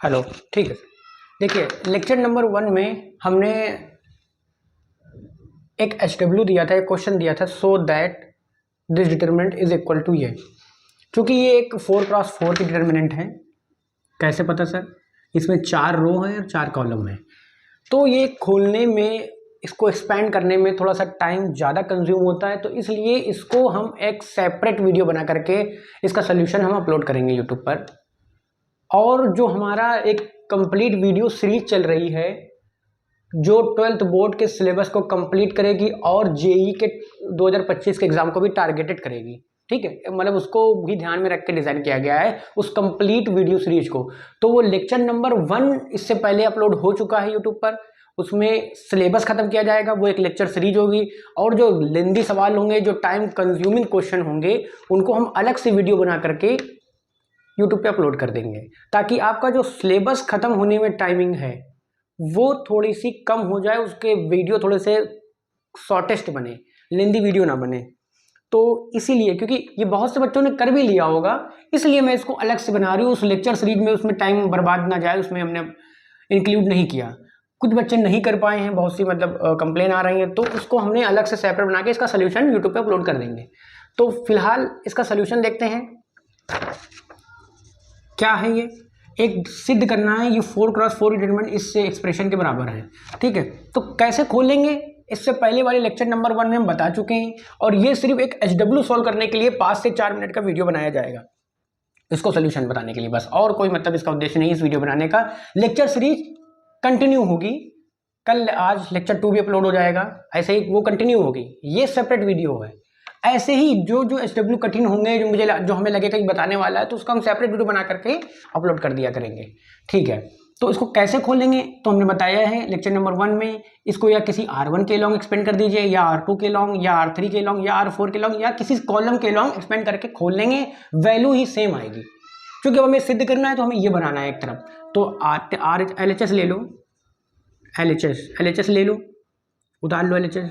Hello. ठीक है, देखिए लेक्चर नंबर 1 में हमने एक HW दिया था, एक क्वेश्चन दिया था, so that this determinant is equal to ये। क्योंकि ये एक 4x4 की डिटर्मिनेंट है। कैसे पता सर? इसमें 4 रो हैं और 4 कॉलम हैं, तो ये खोलने में, इसको एक्सपैंड करने में थोड़ा सा टाइम ज़्यादा कंज्यूम होता है, तो इसलिए इसको हम एक सेपरेट वीडियो बना करके इसका सोल्यूशन हम अपलोड करेंगे यूट्यूब पर। और जो हमारा एक कंप्लीट वीडियो सीरीज चल रही है जो 12th बोर्ड के सिलेबस को कंप्लीट करेगी और जेई के 2025 के एग्जाम को भी टारगेटेड करेगी, ठीक है, मतलब उसको भी ध्यान में रख के डिज़ाइन किया गया है उस कंप्लीट वीडियो सीरीज को। तो वो लेक्चर नंबर 1 इससे पहले अपलोड हो चुका है यूट्यूब पर, उसमें सिलेबस खत्म किया जाएगा, वो एक लेक्चर सीरीज होगी। और जो लेंदी सवाल होंगे, जो टाइम कंज्यूमिंग क्वेश्चन होंगे, उनको हम अलग से वीडियो बना करके यूट्यूब पे अपलोड कर देंगे, ताकि आपका जो सिलेबस खत्म होने में टाइमिंग है वो थोड़ी सी कम हो जाए, उसके वीडियो थोड़े से शॉर्टेस्ट बने, लेंदी वीडियो ना बने। तो इसीलिए, क्योंकि ये बहुत से बच्चों ने कर भी लिया होगा, इसलिए मैं इसको अलग से बना रही हूँ उस लेक्चर सीरीज में, उसमें टाइम बर्बाद ना जाए, उसमें हमने इंक्लूड नहीं किया। कुछ बच्चे नहीं कर पाए हैं, बहुत सी मतलब कंप्लेन आ रही है, तो उसको हमने अलग से सेपरेट बना के इसका सोल्यूशन यूट्यूब पे अपलोड कर देंगे। तो फिलहाल इसका सोल्यूशन देखते हैं क्या है। ये एक सिद्ध करना है, ये 4x4 डिटरमिनेंट इससे एक्सप्रेशन के बराबर है, ठीक है। तो कैसे खोलेंगे, इससे पहले वाले लेक्चर नंबर 1 में हम बता चुके हैं, और ये सिर्फ एक HW सॉल्व करने के लिए 5 से 4 मिनट का वीडियो बनाया जाएगा, इसको सोल्यूशन बताने के लिए बस, और कोई मतलब इसका उद्देश्य नहीं इस वीडियो बनाने का। लेक्चर सीरीज कंटिन्यू होगी, कल आज लेक्चर 2 भी अपलोड हो जाएगा, ऐसे ही वो कंटिन्यू होगी, ये सेपरेट वीडियो है। ऐसे ही जो जो HW कठिन होंगे, जो हमें लगेगा कि बताने वाला है, तो उसका हम सेपरेट वीडियो बना करके अपलोड कर दिया करेंगे, ठीक है। तो इसको कैसे खोलेंगे, तो हमने बताया है लेक्चर नंबर 1 में, इसको या किसी R1 के लॉन्ग एक्सपेंड कर दीजिए, या R2 के लॉन्ग, या R3 के लॉन्ग, या R4 के लॉन्ग, या किसी कॉलम के लॉन्ग एक्सपेंड करके खोल लेंगे, वैल्यू ही सेम आएगी। क्योंकि अब हमें सिद्ध करना है तो हमें ये बनाना है एक तरफ, तो LHS ले लो, LHS ले लो, उतार लो LHS,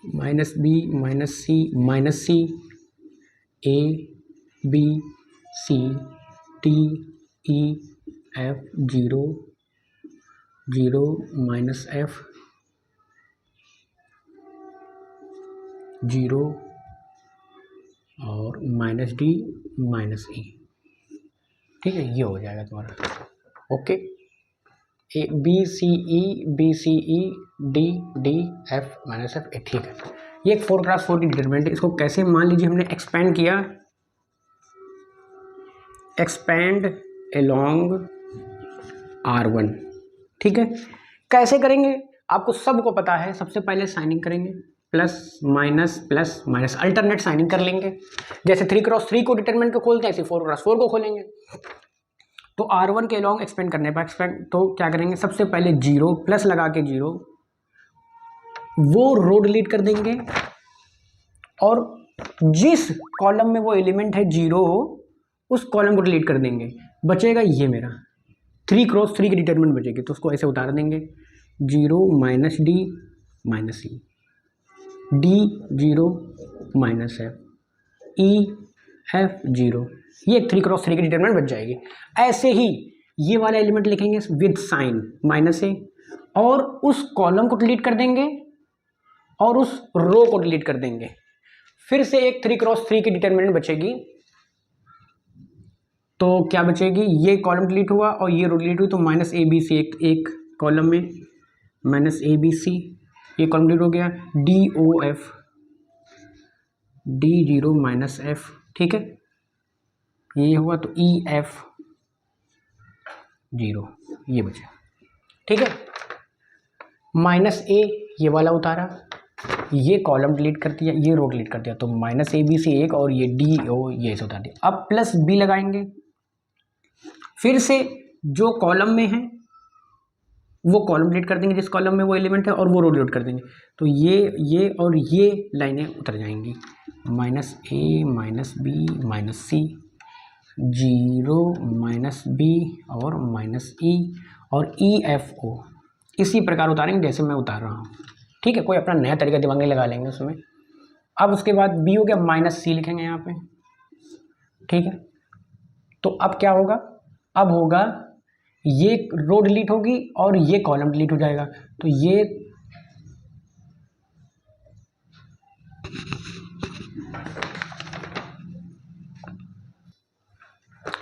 -B -C A B C D E F 0 0 -F 0 और -D -E, ठीक है, ये हो जाएगा तुम्हारा। Okay, BCE D D F -F, ठीक है। ये एक 4x4 की डिटरमिनेंट है। इसको कैसे, मान लीजिए हमने एक्सपेंड किया, एक्सपेंड अलोंग R1, ठीक है। कैसे करेंगे आपको सबको पता है, सबसे पहले साइनिंग करेंगे, प्लस माइनस अल्टरनेट साइनिंग कर लेंगे। जैसे 3x3 को डिटरमिनेंट को खोलते हैं, ऐसे 4x4 को खोलेंगे। तो R1 के लॉन्ग एक्सपेंड करने पर तो क्या करेंगे, सबसे पहले 0 प्लस लगा के 0, वो रो डिलीट कर देंगे, और जिस कॉलम में वो एलिमेंट है 0 उस कॉलम को डिलीट कर देंगे। बचेगा ये मेरा 3x3 की डिटरमिनेंट बचेगी, तो उसको ऐसे उतार देंगे, 0 -D -E D 0 -F E F 0, ये 3x3 की डिटरमिनेंट बच जाएगी। ऐसे ही ये वाला एलिमेंट लिखेंगे विद साइन -A, और उस कॉलम को डिलीट कर देंगे और उस रो को डिलीट कर देंगे। फिर से एक 3x3 की डिटरमिनेंट बचेगी, तो क्या बचेगी, ये कॉलम डिलीट हुआ और ये रो डिलीट हुई, तो -ABC एक कॉलम में -ABC, ये कॉलम डिलीट हो गया, DOF D 0 -F, ठीक है, ये हुआ, तो EF 0, ये बचा, ठीक है। -A ये वाला उतारा, ये कॉलम डिलीट कर दिया, ये रो डिलीट कर दिया, तो -ABC एक, और ये DO ये से उतार दिया। अब +B लगाएंगे, फिर से जो कॉलम में है वो कॉलम डिलीट कर देंगे, जिस कॉलम में वो एलिमेंट है, और वो रो डिलीट कर देंगे, तो ये और ये लाइनें उतर जाएंगी, -A -B -C 0 -B और -E और EFO इसी प्रकार उतारेंगे जैसे मैं उतार रहा हूँ, ठीक है। कोई अपना नया तरीका दिमाग लगा लेंगे उसमें। अब उसके बाद B हो गया, -C लिखेंगे यहाँ पे, ठीक है। तो अब क्या होगा, अब होगा ये रो डिलीट होगी और ये कॉलम डिलीट हो जाएगा, तो ये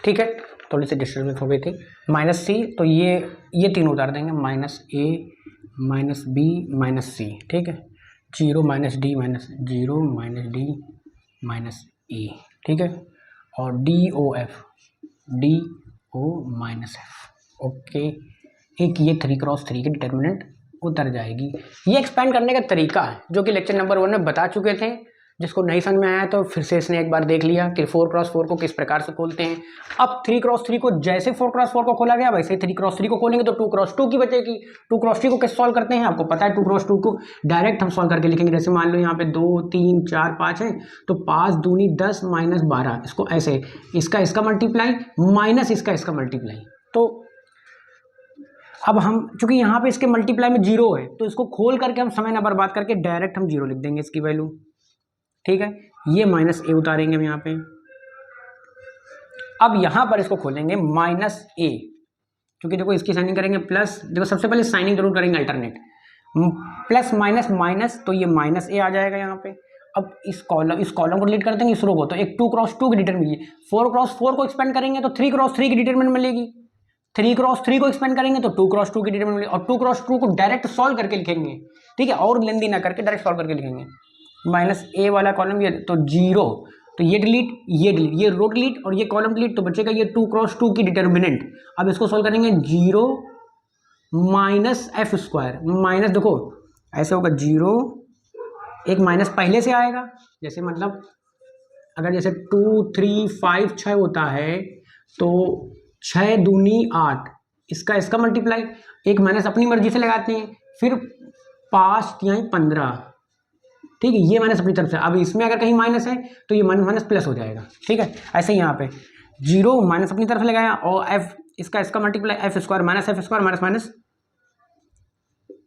ठीक है, थोड़ी सी डिस्टर्बेंस हो गई थी। माइनस सी, तो ये तीन उतार देंगे, minus a minus b minus c, ठीक है, zero minus d minus zero minus d minus e, ठीक है, और d o minus f, okay. एक ये 3x3 की डिटर्मिनेंट उतर जाएगी। ये एक्सपेंड करने का तरीका है जो कि लेक्चर नंबर 1 में बता चुके थे। जिसको नहीं समझ में आया तो फिर से इसने एक बार देख लिया कि 4x4 को किस प्रकार से खोलते हैं। अब 3x3 को जैसे 4x4 को खोला गया वैसे 3x3 को खोलेंगे तो 2x2 की बचेगी। 2x3 को कैसे सॉल्व करते हैं आपको पता है। 2x2 को डायरेक्ट हम सॉल्व करके लिखेंगे। जैसे मान लो यहाँ पे 2 3 4 5 है तो 5 दूनी 10 माइनस 12, इसको ऐसे इसका मल्टीप्लाई माइनस इसका मल्टीप्लाई। तो अब हम चूंकि यहाँ पे इसके मल्टीप्लाई में 0 है तो इसको खोल करके हम समय ना बर्बाद करके डायरेक्ट हम 0 लिख देंगे इसकी वैल्यू, ठीक है। ये माइनस ए उतारेंगे हम यहाँ पे। अब यहाँ पर इसको खोलेंगे माइनस ए, क्योंकि देखो इसकी साइनिंग करेंगे प्लस, देखो सबसे पहले साइनिंग जरूर करेंगे अल्टरनेट, प्लस माइनस माइनस, तो ये माइनस ए आ जाएगा यहाँ पे। अब इस कॉलम को डिलीट कर देंगे, इस रो को, तो एक 2x2 की डिटरमिनेंट मिली। 4x4 को एक्सपेंड करेंगे तो 3x3 की डिटरमिनेंट मिलेगी। 3x3 को एक्सपेंड करेंगे तो 2x2 की डिटरमिनेंट मिलेगी। और 2x2 को डायरेक्ट सॉल्व करके लिखेंगे, ठीक है, और लेंदी ना करके डायरेक्ट सॉल्व करके लिखेंगे। माइनस ए वाला कॉलम ये तो 0, तो ये डिलीट, ये रो डिलीट और ये कॉलम डिलीट, तो बचेगा ये 2x2 की डिटरमिनेंट। अब इसको सॉल्व करेंगे 0 माइनस एफ स्क्वायर, माइनस देखो ऐसे होगा 0, एक माइनस पहले से आएगा, जैसे मतलब अगर जैसे 2 3 5 6 होता है तो 6 दूनी 8, इसका मल्टीप्लाई, एक माइनस अपनी मर्जी से लगाते हैं, फिर 5 तिहाई 15, ठीक है, ये माइनस अपनी तरफ से। अब इसमें अगर कहीं माइनस है तो ये माइनस प्लस हो जाएगा, ठीक है। ऐसे ही यहाँ पे 0 माइनस अपनी तरफ लगाया और एफ इसका multiply f square minus f square minus minus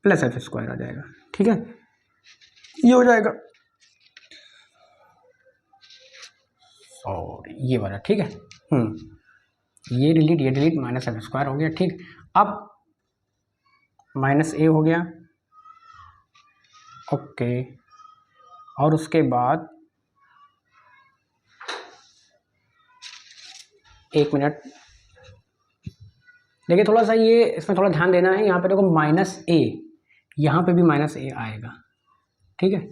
plus f square आ जाएगा, ठीक है, ये हो जाएगा। और ये वाला, ठीक है, ये डिलीट माइनस एफ स्क्वायर हो गया, ठीक। अब माइनस ए हो गया, ओके। और उसके बाद एक मिनट देखिए, थोड़ा सा ये इसमें थोड़ा ध्यान देना है। यहाँ पे देखो माइनस ए, यहाँ पे भी माइनस ए आएगा, ठीक है,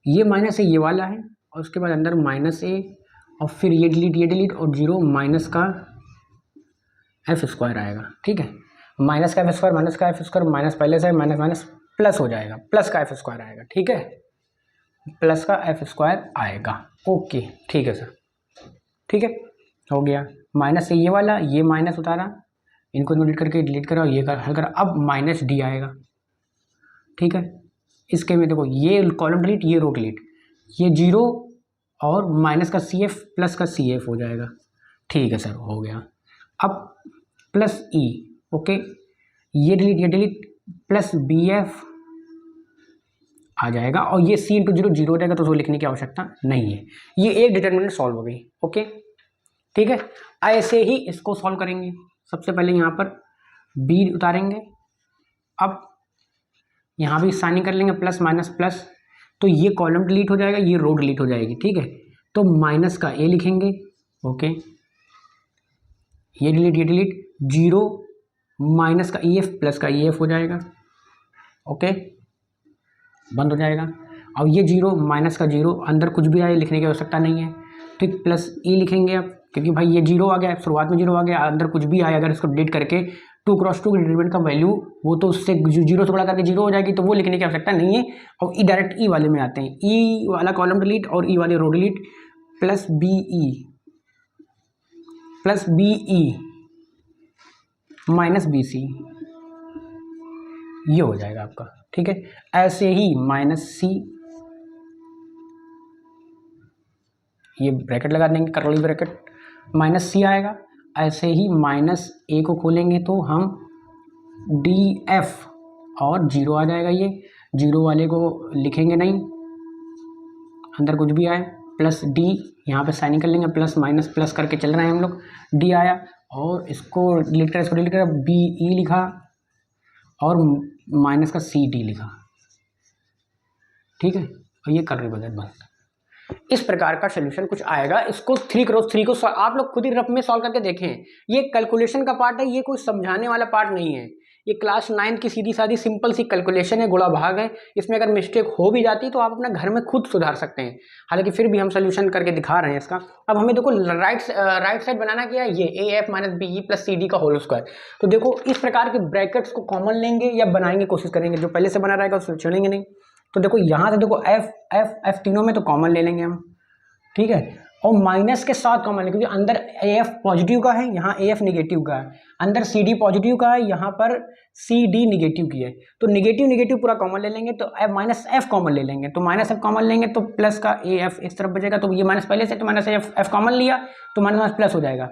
ये माइनस ए ये वाला है और उसके बाद अंदर माइनस ए और फिर ये डिलीट और 0 माइनस का एफ स्क्वायर आएगा, ठीक है। माइनस का एफ स्क्वायर माइनस का एफ स्क्वायर, माइनस पहले से माइनस माइनस प्लस हो जाएगा, प्लस का एफ स्क्वायर आएगा, ठीक है, प्लस का एफ स्क्वायर आएगा, ओके, ठीक है सर, ठीक है, हो गया। माइनस से ये वाला, ये माइनस उतारा, इनको डिलीट करके डिलीट करा, ये कर हल करा, अब माइनस डी आएगा, ठीक है। इसके में देखो ये कॉलम डिलीट, ये रो डिलीट, ये 0 और माइनस का सी एफ प्लस का सी एफ हो जाएगा, ठीक है सर, हो गया। अब प्लस ई, ओके, ये डिलीट प्लस बी एफ आ जाएगा और ये सी इंटू 0 0 हो जाएगा, तो उसको लिखने की आवश्यकता नहीं है। ये एक डिटरमिनेंट सॉल्व हो गई, ओके, ठीक है। ऐसे ही इसको सॉल्व करेंगे। सबसे पहले यहाँ पर बी उतारेंगे, अब यहाँ भी साइनिंग कर लेंगे प्लस माइनस प्लस, तो ये कॉलम डिलीट हो जाएगा, ये रो डिलीट हो जाएगी, ठीक है। तो माइनस का ए लिखेंगे, ओके, ये डिलीट 0 माइनस का ई एफ प्लस का ई एफ हो जाएगा, ओके, बंद हो जाएगा। अब ये 0 माइनस का 0, अंदर कुछ भी आए लिखने की आवश्यकता नहीं है, ठीक, प्लस ई लिखेंगे अब, क्योंकि भाई ये 0 आ गया, शुरुआत में 0 आ गया, अंदर कुछ भी आया अगर इसको डिलीट करके 2x2 की डिटरमिनेंट का वैल्यू वो तो उससे 0 से बड़ा करके 0 हो जाएगी, तो वो लिखने की आवश्यकता नहीं है। और ई डायरेक्ट ई वाले में आते हैं, ई वाला कॉलम डिलीट और ई वाले row delete, plus B E minus B C, ये हो जाएगा आपका, ठीक है। ऐसे ही माइनस सी, ये ब्रैकेट लगा देंगे, कर्ली ब्रैकेट, माइनस सी आएगा। ऐसे ही माइनस ए को खोलेंगे तो हम डी एफ और 0 आ जाएगा, ये 0 वाले को लिखेंगे नहीं, अंदर कुछ भी आए, प्लस डी, यहाँ पे साइनिंग कर लेंगे, प्लस माइनस प्लस करके चल रहे हैं हम लोग, डी आया और इसको डिलीट करा, इसको डिलीट करा, बी ई लिखा और माइनस का सी डी लिखा, ठीक है, और ये कर्ली ब्रैकेट बंद। इस प्रकार का सोल्यूशन कुछ आएगा। इसको 3x3 को आप लोग खुद ही रफ में सॉल्व करके देखें। ये कैलकुलेशन का पार्ट है, ये कोई समझाने वाला पार्ट नहीं है। ये क्लास 9 की सीधी सादी सिंपल सी कैलकुलेशन है, गुणा भाग है। इसमें अगर मिस्टेक हो भी जाती तो आप अपने घर में खुद सुधार सकते हैं। हालांकि फिर भी हम सोल्यूशन करके दिखा रहे हैं इसका। अब हमें देखो राइट साइड बनाना क्या है, ये A F minus B E plus C D का होल स्क्वायर। तो देखो इस प्रकार के ब्रैकेट्स को कॉमन लेंगे या बनाएंगे, कोशिश करेंगे। जो पहले से बना रहेगा उसको छोड़ेंगे नहीं। तो देखो यहाँ से देखो एफ एफ एफ तीनों में तो कॉमन ले लेंगे हम, ठीक है, और माइनस के साथ कॉमन, क्योंकि अंदर ए एफ पॉजिटिव का है, यहाँ ए एफ निगेटिव का है, अंदर सी डी पॉजिटिव का है, यहाँ पर सी डी निगेटिव की है। तो निगेटिव निगेटिव पूरा कॉमन ले लेंगे, तो एफ माइनस एफ कॉमन ले लेंगे, तो माइनस एफ कॉमन लेंगे तो प्लस का ए एफ इस तरफ बचेगा। तो ये माइनस पहले से, तो माइनस एफ एफ कॉमन लिया तो माइनस माइनस प्लस हो जाएगा।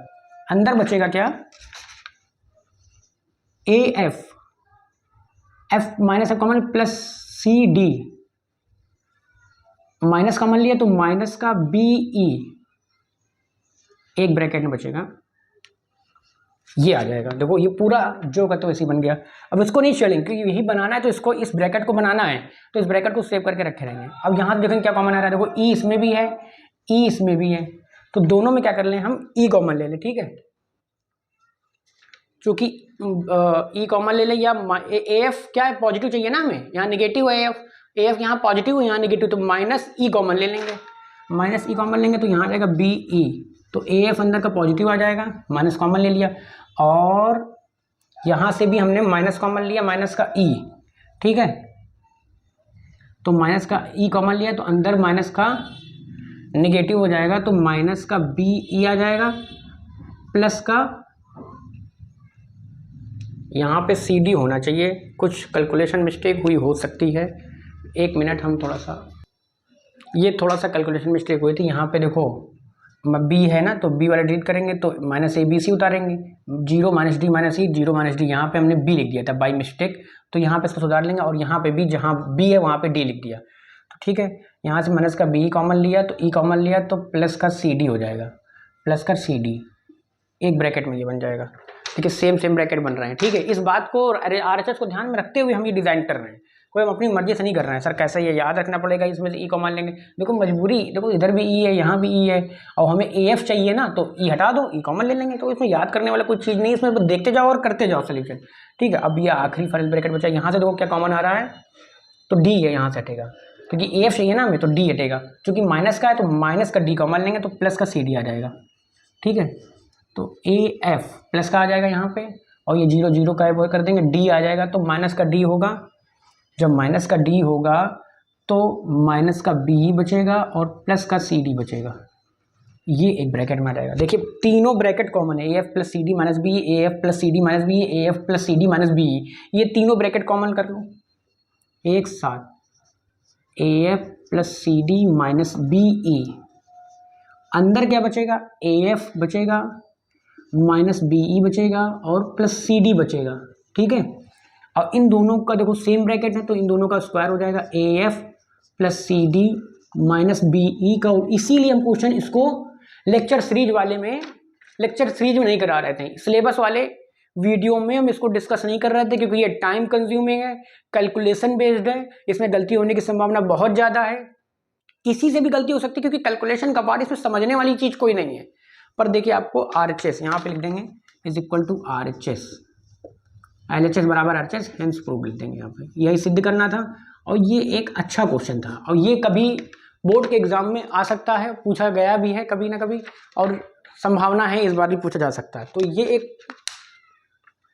अंदर बचेगा क्या, A F F minus F common plus C D, minus common लिया तो माइनस का बी ई, एक ब्रैकेट में बचेगा, ये आ जाएगा। देखो ये पूरा जो का तो ऐसे बन गया। अब इसको नहीं छेड़ेंगे क्योंकि यही बनाना है, तो इसको इस ब्रैकेट को बनाना है, तो इस ब्रैकेट को सेव करके रखे रहेंगे। अब यहाँ देखेंगे क्या कॉमन आ रहा है, देखो ई इसमें भी है, ई इसमें भी है, तो दोनों में क्या कर लें हम, ई कॉमन ले लें, ठीक है। चूंकि ई कॉमन ले लें, या ए एफ क्या है, पॉजिटिव चाहिए ना हमें, यहाँ निगेटिव है ए एफ यहाँ पॉजिटिव है, यहाँ निगेटिव, तो माइनस ई कॉमन ले लेंगे। माइनस ई कॉमन लेंगे तो यहाँ आ जाएगा बी ई, तो ए एफ अंदर का पॉजिटिव आ जाएगा, माइनस कॉमन ले लिया, और यहाँ से भी हमने माइनस कॉमन लिया, माइनस का ई, ठीक है। तो माइनस का ई कॉमन लिया तो अंदर माइनस का निगेटिव हो जाएगा, तो माइनस का बी ई आ जाएगा, प्लस का यहाँ पे सी डी होना चाहिए। कुछ कैलकुलेशन मिस्टेक हुई हो सकती है, एक मिनट, हम थोड़ा सा, ये थोड़ा सा कैलकुलेशन मिस्टेक हुई थी। यहाँ पे देखो बी है ना, तो बी वाला डिलीट करेंगे तो माइनस ए बी सी उतारेंगे, zero minus d minus e, zero minus d, यहाँ पे हमने बी लिख दिया था बाई मिस्टेक, तो यहाँ पे इसको सुधार लेंगे, और यहाँ पे भी जहाँ बी है वहाँ पे डी लिख दिया, तो ठीक है। यहाँ से माइनस का बी कॉमन लिया तो ई कॉमन लिया, तो प्लस का सी डी हो जाएगा, प्लस का सी डी, एक ब्रैकेट में ये बन जाएगा, ठीक है। सेम ब्रैकेट बन रहे हैं, ठीक है। इस बात को RHS को ध्यान में रखते हुए हम ये डिज़ाइन कर रहे हैं, कोई हम अपनी मर्जी से नहीं कर रहे हैं। सर कैसे, ये याद रखना पड़ेगा, इसमें से ई कॉमन लेंगे, देखो मजबूरी, देखो इधर भी ई है, यहाँ भी ई है, और हमें ए एफ चाहिए ना, तो ई हटा दो, ई कॉमन ले लेंगे। तो इसमें याद करने वाला कोई चीज़ नहीं, इसमें देखते जाओ और करते जाओ सोल्यूशन, ठीक है। अब ये आखिरी फर्स्ट ब्रैकेट बचा, यहाँ से देखो क्या कॉमन आ रहा है, तो डी है, यहाँ से हटेगा, क्योंकि ए एफ चाहिए ना हमें, तो डी हटेगा। क्योंकि माइनस का है तो माइनस का डी कॉमन लेंगे, तो प्लस का सी डी आ जाएगा, ठीक है। तो ए एफ प्लस का आ जाएगा यहाँ पे, और ये जीरो जीरो का है वो कर देंगे, डी आ जाएगा, तो माइनस का डी होगा। जब माइनस का डी होगा तो माइनस का बी बचेगा और प्लस का सी डी बचेगा, ये एक ब्रैकेट में आ जाएगा। देखिए तीनों ब्रैकेट कॉमन है, A F plus C D minus B, A F plus C D minus B, A F plus C D minus B, ये तीनों ब्रैकेट कॉमन कर लो एक साथ, A F plus C D minus B E, अंदर क्या बचेगा, A F बचेगा, माइनस बी ई बचेगा और प्लस सी डी बचेगा, ठीक है। और इन दोनों का देखो सेम ब्रैकेट है, तो इन दोनों का स्क्वायर हो जाएगा, A F plus C D minus B E का। इसीलिए हम क्वेश्चन इसको लेक्चर सीरीज में नहीं करा रहे थे, सिलेबस वाले वीडियो में हम इसको डिस्कस नहीं कर रहे थे, क्योंकि ये टाइम कंज्यूमिंग है, कैलकुलेशन बेस्ड है, इसमें गलती होने की संभावना बहुत ज़्यादा है। किसी से भी गलती हो सकती है, क्योंकि कैलकुलेशन का पार्ट, इसमें समझने वाली चीज़ कोई नहीं है। पर देखिए आपको RHS यहाँ पे लिख देंगे is equal to RHS, LHS बराबर RHS, हेंस प्रूव लिख देंगे यहाँ पे, यही सिद्ध करना था। और ये एक अच्छा क्वेश्चन था, और ये कभी बोर्ड के एग्जाम में आ सकता है, पूछा गया भी है कभी ना कभी, और संभावना है इस बार भी पूछा जा सकता है। तो ये एक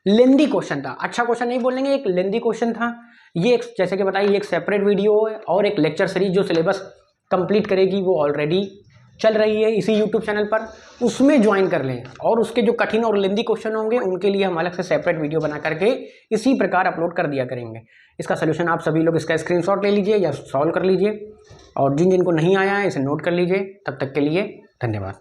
लेंदी क्वेश्चन था, अच्छा क्वेश्चन नहीं बोलेंगे, एक लेंदी क्वेश्चन था। ये एक, जैसे कि बताइए, एक सेपरेट वीडियो है, और एक लेक्चर सीरीज जो सिलेबस कंप्लीट करेगी वो ऑलरेडी चल रही है इसी YouTube चैनल पर, उसमें ज्वाइन कर लें। और उसके जो कठिन और लेंदी क्वेश्चन होंगे उनके लिए हम अलग से सेपरेट वीडियो बना करके इसी प्रकार अपलोड कर दिया करेंगे। इसका सोल्यूशन आप सभी लोग इसका स्क्रीनशॉट ले लीजिए या सॉल्व कर लीजिए, और जिन जिनको नहीं आया है इसे नोट कर लीजिए। तब तक के लिए धन्यवाद।